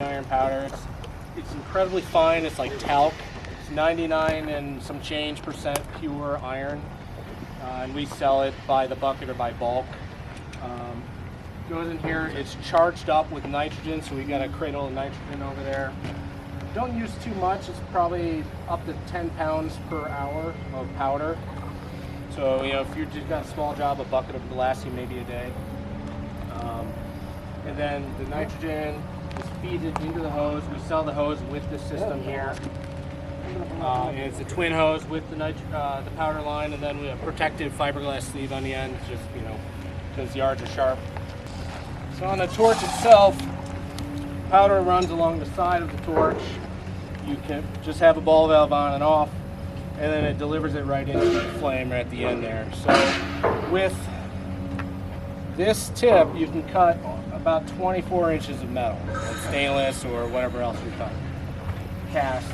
iron powder. It's incredibly fine. It's like talc. It's 99 and some change percent pure iron, and we sell it by the bucket or by bulk. Goes in here. It's charged up with nitrogen, so we got a cradle of nitrogen over there. Don't use too much. It's probably up to 10 pounds per hour of powder. So if you just got a small job, a bucket will last you maybe a day. And then the nitrogen is feed it into the hose. We sell the hose with the system here. And it's a twin hose with the powder line, and then we have a protective fiberglass sleeve on the end, just because the yards are sharp. So on the torch itself, powder runs along the side of the torch. You can just have a ball valve on and off, and then it delivers it right into the flame right at the end there. So with this tip, you can cut about 24 inches of metal, like stainless or whatever else you cut. Cast.